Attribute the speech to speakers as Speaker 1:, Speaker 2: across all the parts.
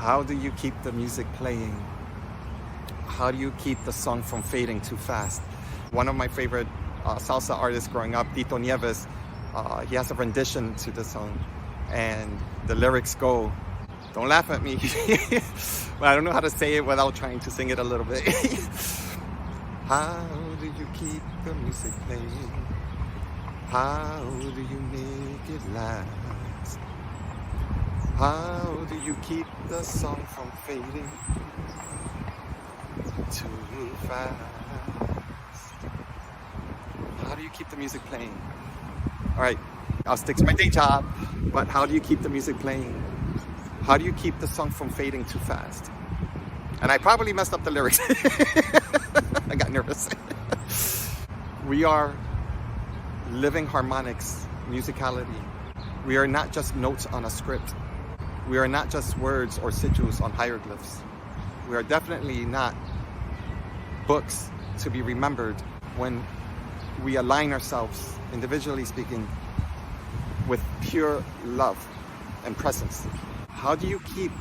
Speaker 1: How do you keep the music playing? How do you keep the song from fading too fast? One of my favorite salsa artists growing up, Tito Nieves, he has a rendition to the song, and the lyrics go, don't laugh at me, but I don't know how to say it without trying to sing it a little bit. How do you keep the music playing? How do you make it last? How do you keep the song from fading too fast? How do you keep the music playing? All right, I'll stick to my day job, but how do you keep the music playing? How do you keep the song from fading too fast? And I probably messed up the lyrics. I got nervous. We are living harmonics, musicality. We are not just notes on a script. We are not just words or sigils on hieroglyphs. We are definitely not books to be remembered when we align ourselves, individually speaking, with pure love and presence. How do you keep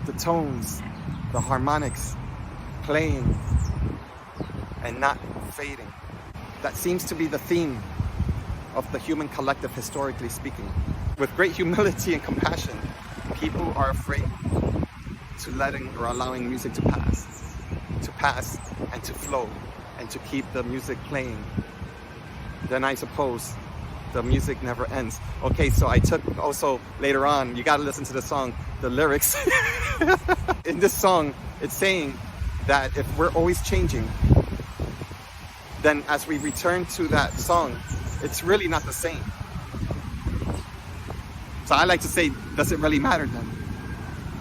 Speaker 1: the tones, the harmonics playing and not fading? That seems to be the theme of the human collective, historically speaking. With great humility and compassion, people are afraid to letting or allowing music to pass and to flow and to keep the music playing. Then I suppose the music never ends. Okay, so I took also later on, you gotta listen to the song, the lyrics. In this song, it's saying that if we're always changing, then as we return to that song, it's really not the same. So I like to say, does it really matter then?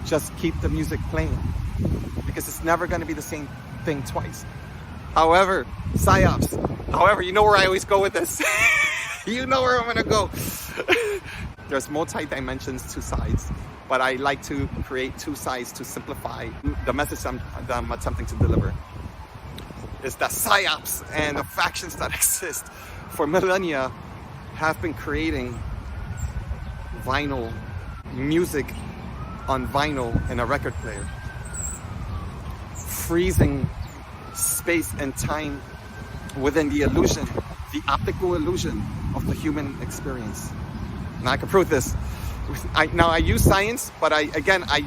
Speaker 1: Just keep the music playing, because it's never gonna be the same thing twice. However, psyops, you know where I always go with this. You know where I'm gonna go. There's multi-dimensions, two sides, but I like to create two sides to simplify the message I'm attempting to deliver. It's the psyops and the factions that exist for millennia have been creating vinyl music on vinyl in a record player, freezing space and time within the illusion, the optical illusion of the human experience. Now I can prove this. I use science, but I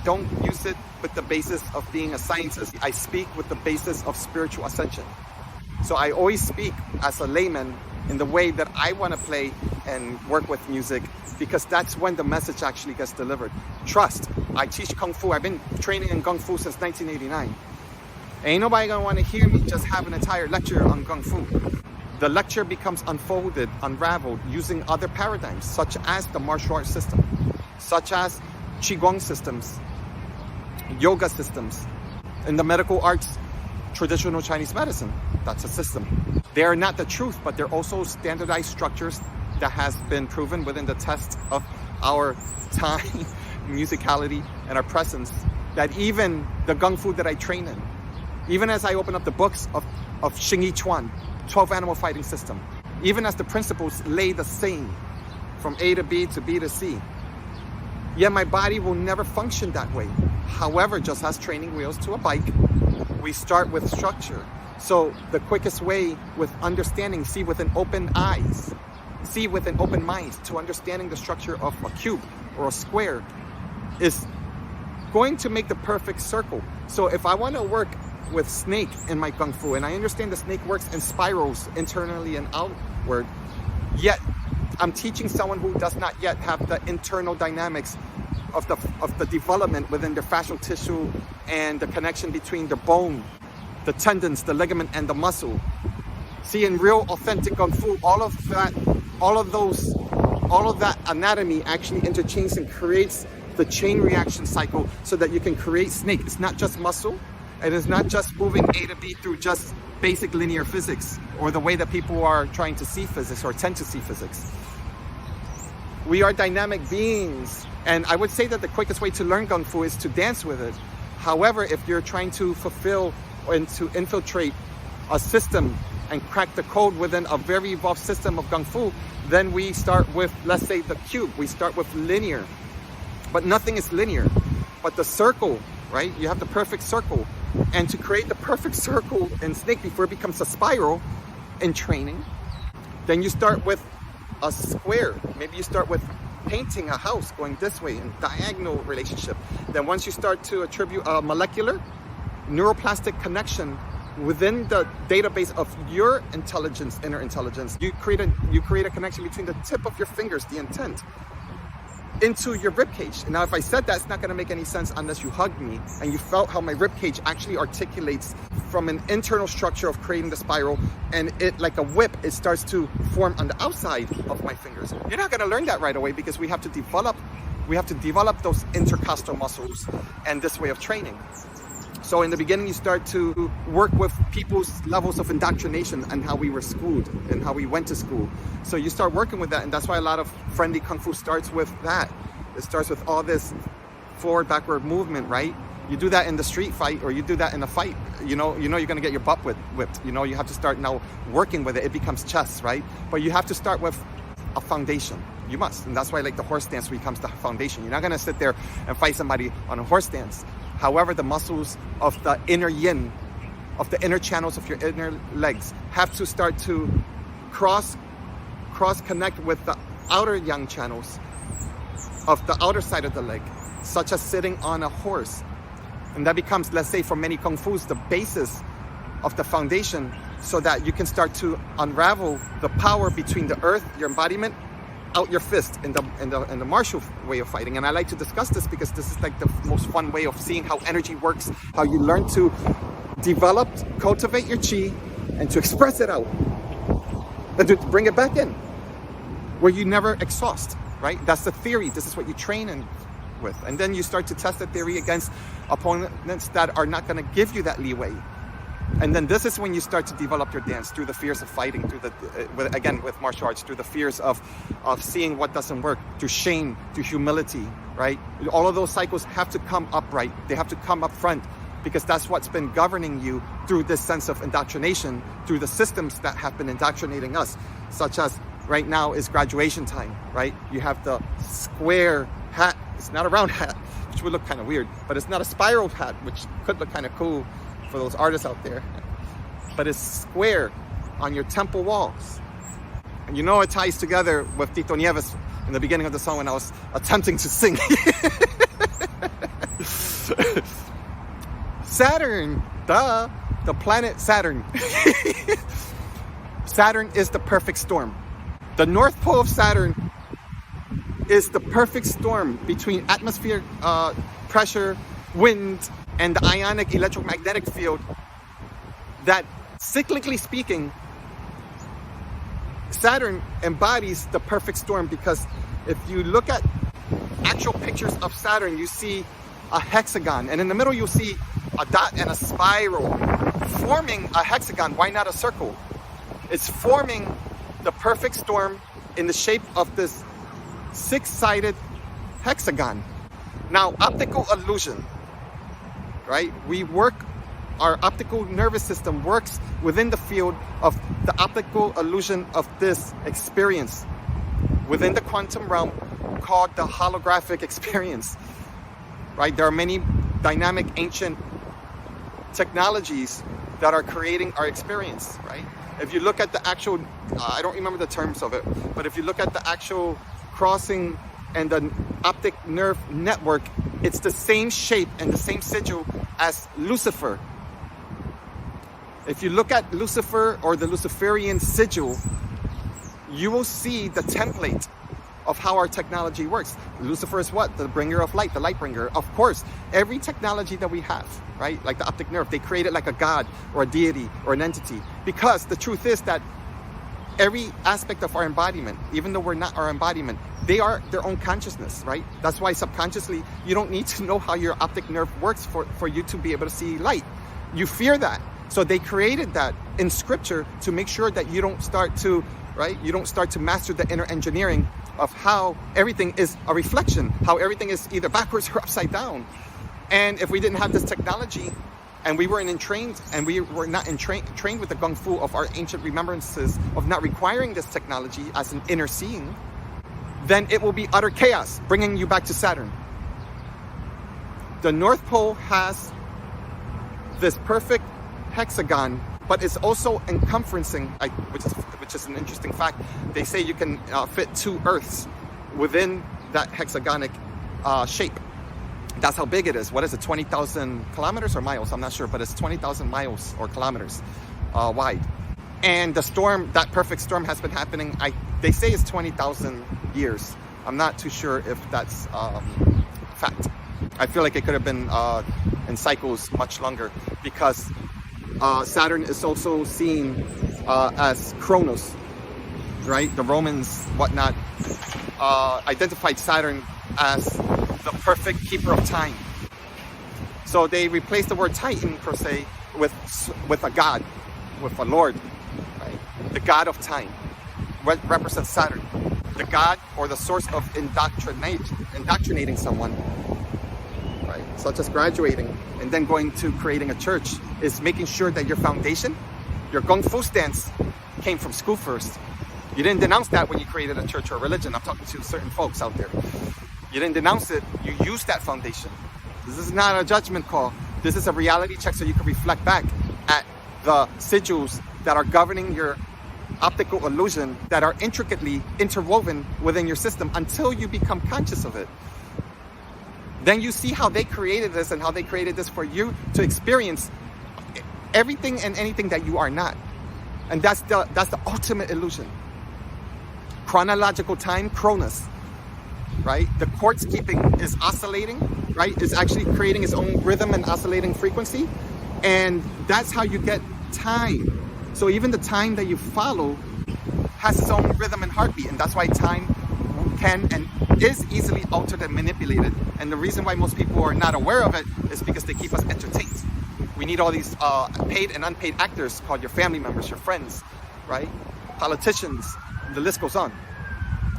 Speaker 1: don't use it with the basis of being a scientist. I speak with the basis of spiritual ascension. So I always speak as a layman in the way that I want to play and work with music, because that's when the message actually gets delivered. Trust. I teach Kung Fu. I've been training in Kung Fu since 1989. Ain't nobody gonna want to hear me just have an entire lecture on Kung Fu. The lecture becomes unfolded, unraveled, using other paradigms, such as the martial arts system, such as Qigong systems, yoga systems, in the medical arts, traditional Chinese medicine. That's a system. They are not the truth, but they're also standardized structures that has been proven within the test of our time, musicality, and our presence, that even the Kung Fu that I train in, even as I open up the books of Xing Yi Chuan, 12 animal fighting system, even as the principles lay the same from A to B to B to C, yet my body will never function that way. However, just as training wheels to a bike, we start with structure. So the quickest way with understanding, see with an open eyes, see with an open mind to understanding the structure of a cube or a square, is going to make the perfect circle. So if I want to work with snake in my Kung Fu, and I understand the snake works in spirals internally and outward, yet I'm teaching someone who does not yet have the internal dynamics of the development within their fascial tissue and the connection between the bone, the tendons, the ligament, and the muscle. See, in real authentic Kung Fu, all of that anatomy actually interchanges and creates the chain reaction cycle so that you can create snake. It's not just muscle. It is not just moving A to B through just basic linear physics or the way that people are trying to see physics or tend to see physics. We are dynamic beings, and I would say that the quickest way to learn Kung Fu is to dance with it. However, if you're trying to fulfill and to infiltrate a system and crack the code within a very evolved system of Kung Fu, then we start with, let's say, the cube. We start with linear, but nothing is linear. but the circle, right? You have the perfect circle. And to create the perfect circle in snake before it becomes a spiral in training, then you start with a square. Maybe you start with painting a house going this way in diagonal relationship. Then once you start to attribute a molecular neuroplastic connection within the database of your intelligence, inner intelligence, you create a connection between the tip of your fingers, the intent, into your rib cage. And now if I said that, it's not going to make any sense unless you hugged me and you felt how my rib cage actually articulates from an internal structure of creating the spiral, and it, like a whip, it starts to form on the outside of my fingers. You're not going to learn that right away because we have to develop those intercostal muscles and this way of training. So in the beginning, you start to work with people's levels of indoctrination and how we were schooled and how we went to school. So you start working with that, and that's why a lot of friendly Kung Fu starts with that. It starts with all this forward, backward movement, right? You do that in the street fight, or you do that in a fight, you know you're gonna get your butt whipped. You have to start now working with it. It becomes chess, right? But you have to start with a foundation. You must, and that's why like the horse stance becomes the foundation. You're not gonna sit there and fight somebody on a horse stance. However, the muscles of the inner yin, of the inner channels of your inner legs, have to start to cross connect with the outer yang channels of the outer side of the leg, such as sitting on a horse. And that becomes, let's say for many Kung Fus, the basis of the foundation, so that you can start to unravel the power between the earth, your embodiment, out your fist in the martial way of fighting. And I like to discuss this because this is like the most fun way of seeing how energy works, how you learn to develop, cultivate your chi, and to express it out, and to bring it back in, where you never exhaust, right? That's the theory. This is what you train with. And then you start to test the theory against opponents that are not going to give you that leeway. And then this is when you start to develop your dance through the fears of fighting, through with martial arts, through the fears of seeing what doesn't work, through shame, through humility, right? All of those cycles have to come upright. They have to come up front, because that's what's been governing you through this sense of indoctrination, through the systems that have been indoctrinating us, such as right now is graduation time, right? You have the square hat. It's not a round hat, which would look kind of weird, but it's not a spiral hat, which could look kind of cool for those artists out there, but it's square on your temple walls. And it ties together with Tito Nieves in the beginning of the song when I was attempting to sing. Saturn, the planet Saturn. Saturn is the perfect storm. The North Pole of Saturn is the perfect storm between atmospheric pressure, wind, and the ionic electromagnetic field, that cyclically speaking, Saturn embodies the perfect storm. Because if you look at actual pictures of Saturn, you see a hexagon, and in the middle you'll see a dot and a spiral forming a hexagon. Why not a circle? It's forming the perfect storm in the shape of this six-sided hexagon. Now, optical illusion, right? Our optical nervous system works within the field of the optical illusion of this experience within the quantum realm, called the holographic experience, right? There are many dynamic ancient technologies that are creating our experience, right? If you look at the actual, I don't remember the terms of it, but if you look at the actual crossing and the optic nerve network, it's the same shape and the same sigil as Lucifer. If you look at Lucifer or the Luciferian sigil, you will see the template of how our technology works. Lucifer is what? The bringer of light, the light bringer. Of course, every technology that we have, right? Like the optic nerve, they create it like a god or a deity or an entity. Because the truth is that every aspect of our embodiment, even though we're not our embodiment, they are their own consciousness, right? That's why subconsciously, you don't need to know how your optic nerve works for you to be able to see light. You fear that. So they created that in scripture to make sure that you don't start to, right? You don't start to master the inner engineering of how everything is a reflection, how everything is either backwards or upside down. And if we didn't have this technology, and we weren't entrained, and we were not trained with the Kung Fu of our ancient remembrances of not requiring this technology as an inner seeing, then it will be utter chaos, bringing you back to Saturn. The North Pole has this perfect hexagon, but it's also encompassing, which is an interesting fact. They say you can fit 2 Earths within that hexagonic shape. That's how big it is. What is it, 20,000 kilometers or miles? I'm not sure, but it's 20,000 miles or kilometers wide. And the storm, that perfect storm, has been happening, they say it's 20,000 years. I'm not too sure if that's fact. I feel like it could have been in cycles much longer, because Saturn is also seen as Kronos, right? The Romans, whatnot, identified Saturn as the perfect keeper of time. So they replaced the word Titan, per se, with a god, with a lord, right? The god of time represents Saturn. The god, or the source of indoctrinating someone, right? Such as graduating and then going to creating a church, is making sure that your foundation, your Kung Fu stance, came from school first. You didn't denounce that when you created a church or a religion. I'm talking to certain folks out there. You didn't denounce it, you used that foundation. This is not a judgment call. This is a reality check, so you can reflect back at the sigils that are governing your optical illusion, that are intricately interwoven within your system until you become conscious of it. Then you see how they created this, and how they created this for you to experience everything and anything that you are not. And that's the ultimate illusion. Chronological time, Kronos, right? The quartz keeping is oscillating, right? It's actually creating its own rhythm and oscillating frequency. And that's how you get time. So even the time that you follow has its own rhythm and heartbeat. And that's why time can and is easily altered and manipulated. And the reason why most people are not aware of it is because they keep us entertained. We need all these paid and unpaid actors called your family members, your friends, right? Politicians, the list goes on.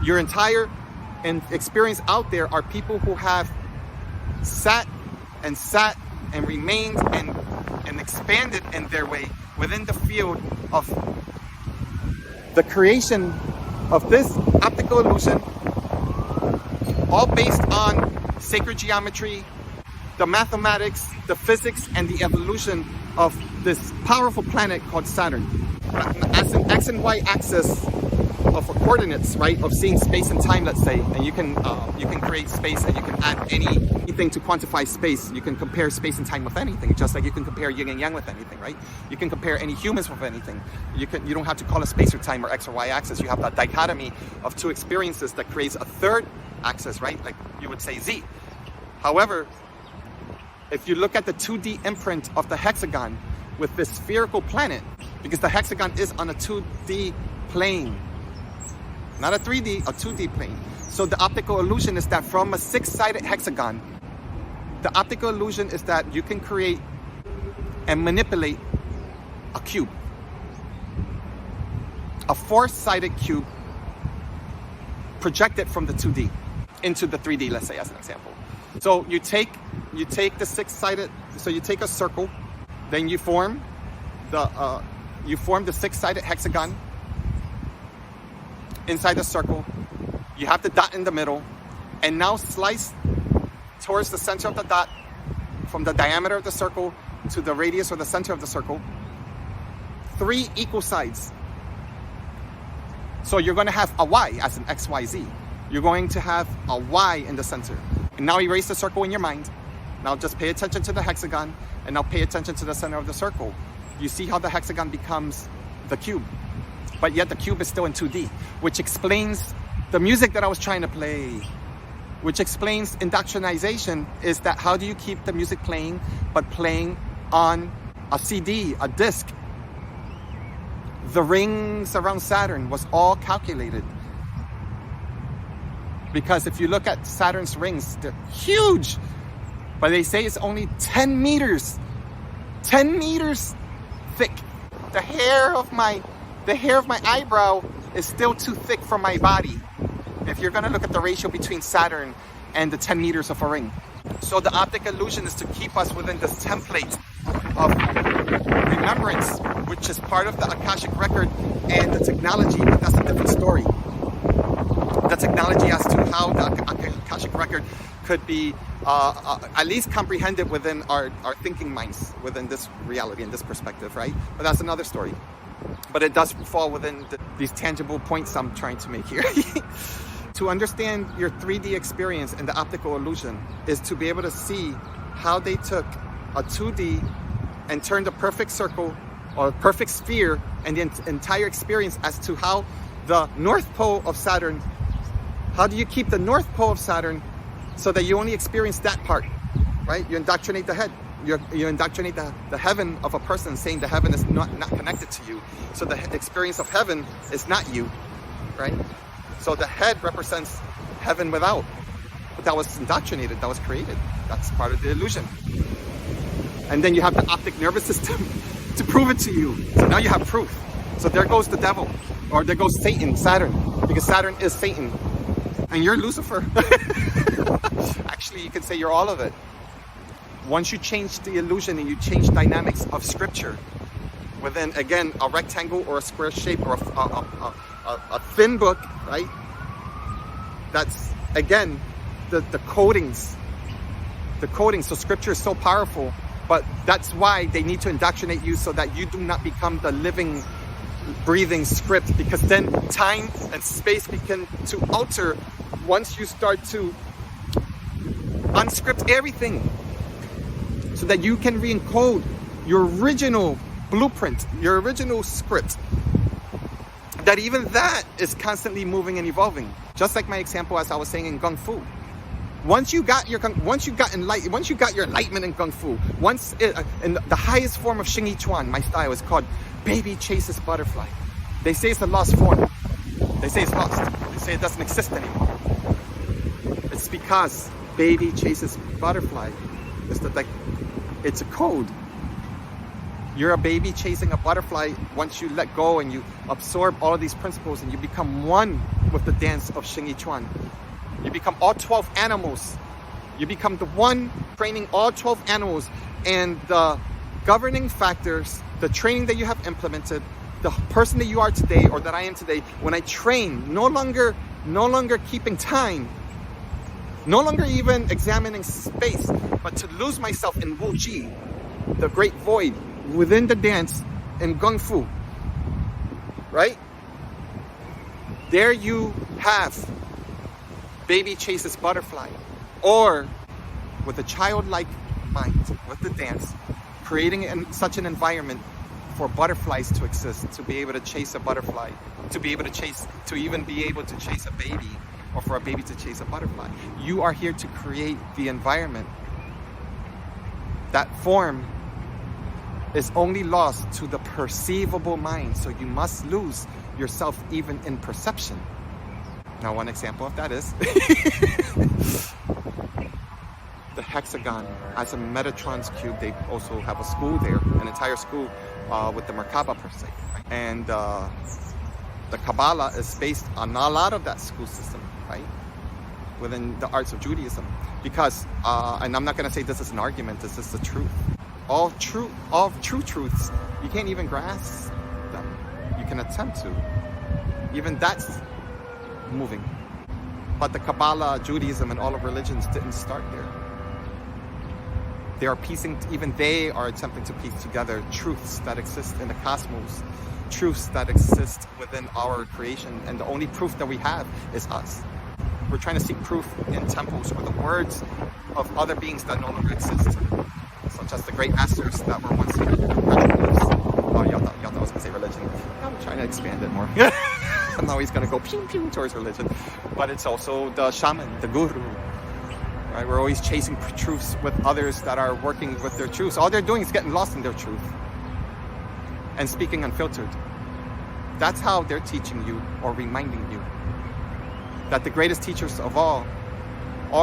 Speaker 1: Your entire experience out there are people who have sat and remained and expanded in their way within the field of the creation of this optical illusion, all based on sacred geometry, the mathematics, the physics, and the evolution of this powerful planet called Saturn. As an X and Y axis of coordinates, right, of seeing space and time, let's say, and you can create space, and you can add anything to quantify space. You can compare space and time with anything, just like you can compare yin and yang with anything, right? You can compare any humans with anything. You don't have to call it space or time or X or Y axis. You have that dichotomy of 2 experiences that creates a third axis, right? Like you would say Z. However, if you look at the 2D imprint of the hexagon with this spherical planet, because the hexagon is on a 2D plane, not a 3D, a 2D plane. So the optical illusion is that from a 6-sided hexagon, the optical illusion is that you can create and manipulate a cube. A 4-sided cube projected from the 2D into the 3D, let's say, as an example. So you take the 6-sided, so you take a circle, then you form the 6-sided hexagon. Inside the circle, you have the dot in the middle, and now slice towards the center of the dot, from the diameter of the circle to the radius or the center of the circle, 3 equal sides. So you're going to have a Y as an X, Y, Z. You're going to have a Y in the center. And now erase the circle in your mind. Now just pay attention to the hexagon, and now pay attention to the center of the circle. You see how the hexagon becomes the cube. But yet the cube is still in 2D, which explains the music that I was trying to play, which explains indoctrination, is that how do you keep the music playing, but playing on a CD, a disc? The rings around Saturn was all calculated. Because if you look at Saturn's rings, they're huge, but they say it's only 10 meters thick. The hair of my eyebrow is still too thick for my body, if you're going to look at the ratio between Saturn and the 10 meters of a ring. So the optic illusion is to keep us within this template of remembrance, which is part of the Akashic record and the technology, but that's a different story. The technology as to how the Akashic record could be at least comprehended within our thinking minds, within this reality and this perspective, right? But that's another story. But it does fall within these tangible points I'm trying to make here. To understand your 3D experience and the optical illusion is to be able to see how they took a 2D and turned a perfect circle or a perfect sphere and the entire experience as to how the North Pole of Saturn, how do you keep the North Pole of Saturn so that you only experience that part, right? You indoctrinate the head. You indoctrinate the heaven of a person, saying the heaven is not connected to you. So the experience of heaven is not you, right? So the head represents heaven without. But that was indoctrinated, that was created. That's part of the illusion. And then you have the optic nervous system to prove it to you. So now you have proof. So there goes the devil, or there goes Satan, Saturn, because Saturn is Satan. And you're Lucifer. Actually, you could say you're all of it. Once you change the illusion and you change dynamics of scripture within, again, a rectangle or a square shape or a thin book, right? That's, again, the codings. The coding. So scripture is so powerful, but that's why they need to indoctrinate you so that you do not become the living, breathing script, because then time and space begin to alter once you start to unscript everything, so that you can re-encode your original blueprint, your original script. That even that is constantly moving and evolving. Just like my example, as I was saying in Kung Fu. Once you got your enlightenment in Kung Fu, in the highest form of Xing Yi Chuan, my style is called Baby Chases Butterfly. They say it's a lost form. They say it's lost. They say it doesn't exist anymore. It's because Baby Chases Butterfly. It's a code. You're a baby chasing a butterfly. Once you let go and you absorb all of these principles and you become one with the dance of Xing Yi Chuan. You become all 12 animals. You become the one training all 12 animals, and the governing factors, the training that you have implemented, the person that you are today, or that I am today, when I train, no longer keeping time, no longer even examining space, but to lose myself in Wu Ji, the great void within the dance in Kung Fu, right? There you have Baby Chases Butterfly, or with a childlike mind, with the dance, creating such an environment for butterflies to exist, to be able to chase a butterfly, to even be able to chase a baby, or for a baby to chase a butterfly. You are here to create the environment. That form is only lost to the perceivable mind, so you must lose yourself even in perception. Now, one example of that is the hexagon as a Metatron's cube. They also have a school there, an entire school with the Merkaba per se. And the Kabbalah is based on a lot of that school system, right? Within the arts of Judaism. Because, and I'm not going to say this is an argument, this is the truth. All true truths, you can't even grasp them. You can attempt to. Even that's moving. But the Kabbalah, Judaism, and all of religions didn't start there. They are even they are attempting to piece together truths that exist in the cosmos, truths that exist within our creation, and the only proof that we have is us. We're trying to seek proof in temples or the words of other beings that no longer exist, such as the great masters that were once here. Oh, y'all thought I was going to say religion. I'm trying to expand it more. I'm always going to go pew pew towards religion. But it's also the shaman, the guru. Right? We're always chasing truths with others that are working with their truths. All they're doing is getting lost in their truth and speaking unfiltered. That's how they're teaching you or reminding you that the greatest teachers of all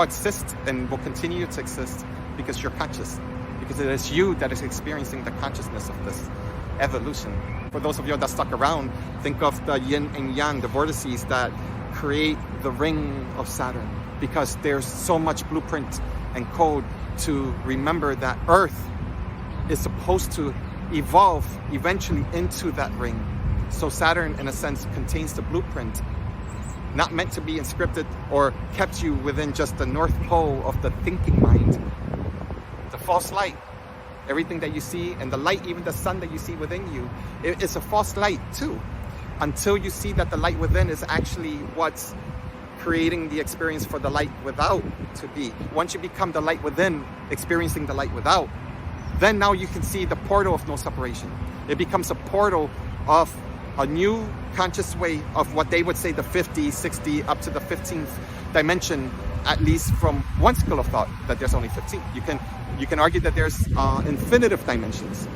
Speaker 1: exist and will continue to exist because you're conscious. Because it is you that is experiencing the consciousness of this evolution. For those of you that stuck around, think of the yin and yang, the vortices that create the ring of Saturn. Because there's so much blueprint and code to remember that Earth is supposed to evolve eventually into that ring. So Saturn, in a sense, contains the blueprint not meant to be inscripted or kept you within just the North Pole of the thinking mind. The false light, everything that you see, and the light, even the sun that you see within you, it's a false light too, until you see that the light within is actually what's creating the experience for the light without to be. Once you become the light within, experiencing the light without, then now you can see the portal of no separation. It becomes a portal of a new conscious way of what they would say the 50, 60, up to the 15th dimension, at least from one school of thought, that there's only 15. You can argue that there's infinitive dimensions.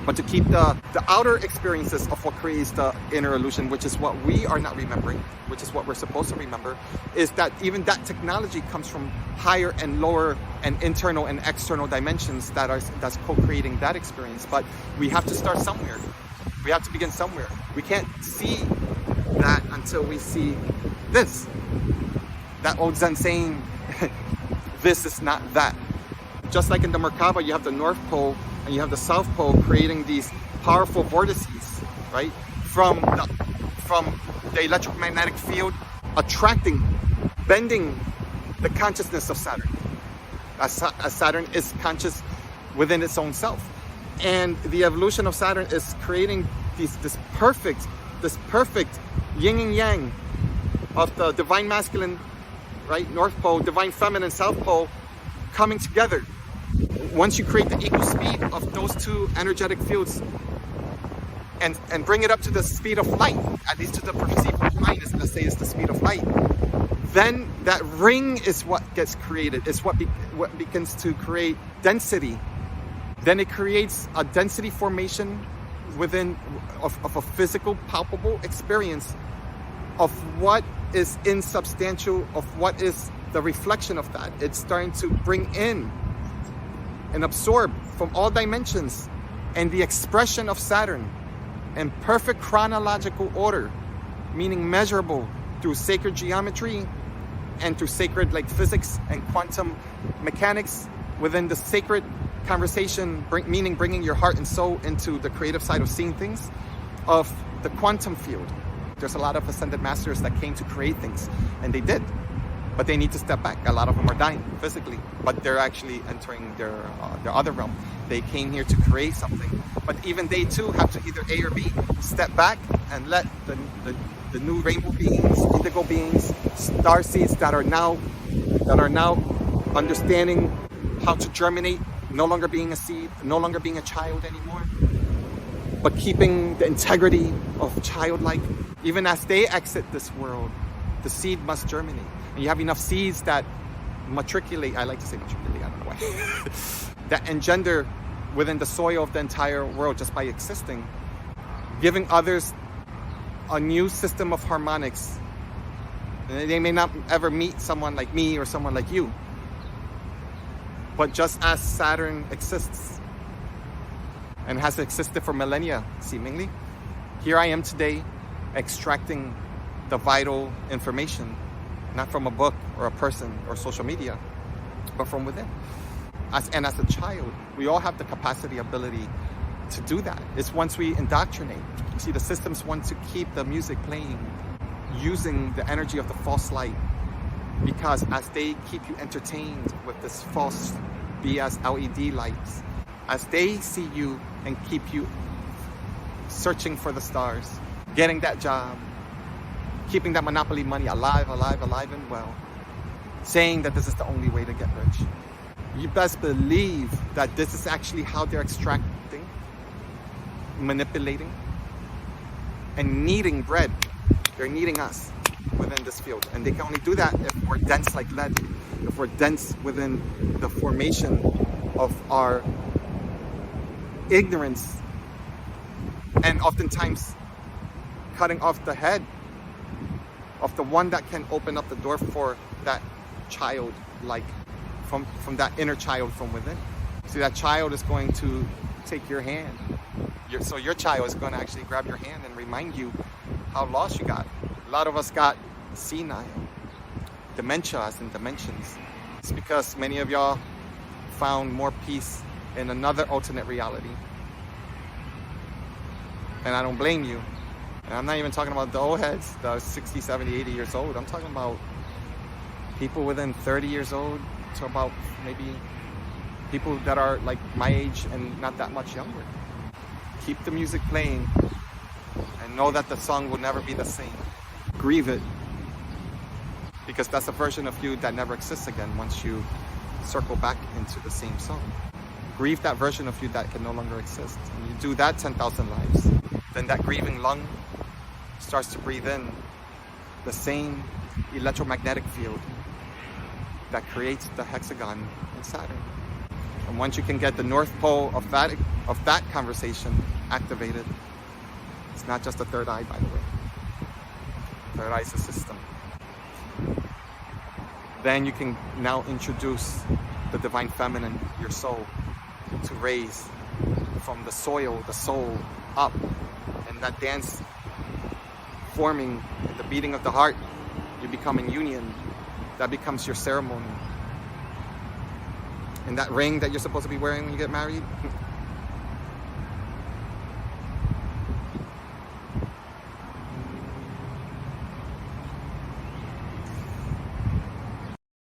Speaker 1: But to keep the outer experiences of what creates the inner illusion, which is what we are not remembering, which is what we're supposed to remember, is that even that technology comes from higher and lower and internal and external dimensions that's co-creating that experience. But we have to start somewhere. We have to begin somewhere. We can't see that until we see this. That old Zen saying, this is not that. Just like in the Merkaba, you have the North Pole and you have the South Pole creating these powerful vortices, right? From the electromagnetic field, attracting, bending the consciousness of Saturn. As Saturn is conscious within its own self. And the evolution of Saturn is creating this perfect yin and yang of the divine masculine, right, North Pole, divine feminine, South Pole, coming together. Once you create the equal speed of those two energetic fields and bring it up to the speed of light, at least to the perceived mind, let's say it's the speed of light, then that ring is what gets created. It's what begins to create density. Then it creates a density formation within of a physical, palpable experience of what is insubstantial, of what is the reflection of that. It's starting to bring in and absorb from all dimensions and the expression of Saturn in perfect chronological order, meaning measurable through sacred geometry and through sacred like physics and quantum mechanics within the sacred conversation, meaning bringing your heart and soul into the creative side of seeing things, of the quantum field. There's a lot of ascended masters that came to create things, and they did, but they need to step back. A lot of them are dying physically, but they're actually entering their other realm. They came here to create something, but even they too have to either A or B, step back and let the new rainbow beings, indigo beings, star seeds that are now understanding how to germinate, no longer being a seed, no longer being a child anymore, but keeping the integrity of childlike. Even as they exit this world, the seed must germinate. And you have enough seeds that matriculate, I like to say matriculate, I don't know why, that engender within the soil of the entire world just by existing, giving others a new system of harmonics. And they may not ever meet someone like me or someone like you, but just as Saturn exists and has existed for millennia, seemingly, here I am today extracting the vital information, not from a book or a person or social media, but from within. As a child, we all have the capacity, ability to do that. It's once we indoctrinate. See, the systems want to keep the music playing using the energy of the false light, because as they keep you entertained with this false BS LED lights, as they see you and keep you searching for the stars, getting that job, keeping that monopoly money alive and well, saying that this is the only way to get rich, you best believe that this is actually how they're extracting, manipulating, and kneading bread. They're kneading us within this field, and they can only do that if we're dense like lead, if we're dense within the formation of our ignorance, and oftentimes cutting off the head of the one that can open up the door for that child, like from that inner child from within. See, that child is going to take your hand. So your child is going to actually grab your hand and remind you how lost you got. A lot of us got senile, dementia as in dimensions. It's because many of y'all found more peace in another alternate reality. And I don't blame you. And I'm not even talking about the old heads that are 60, 70, 80 years old. I'm talking about people within 30 years old to about maybe people that are like my age and not that much younger. Keep the music playing and know that the song will never be the same. Grieve it, because that's a version of you that never exists again once you circle back into the same song. Grieve that version of you that can no longer exist. And you do that 10,000 lives, then that grieving lung starts to breathe in the same electromagnetic field that creates the hexagon in Saturn. And once you can get the North Pole of that conversation activated, it's not just the third eye, by the way. Third eye is a system. Then you can now introduce the divine feminine, your soul, to raise from the soil, the soul, up. And that dance forming at the beating of the heart, you become in union. That becomes your ceremony. And that ring that you're supposed to be wearing when you get married,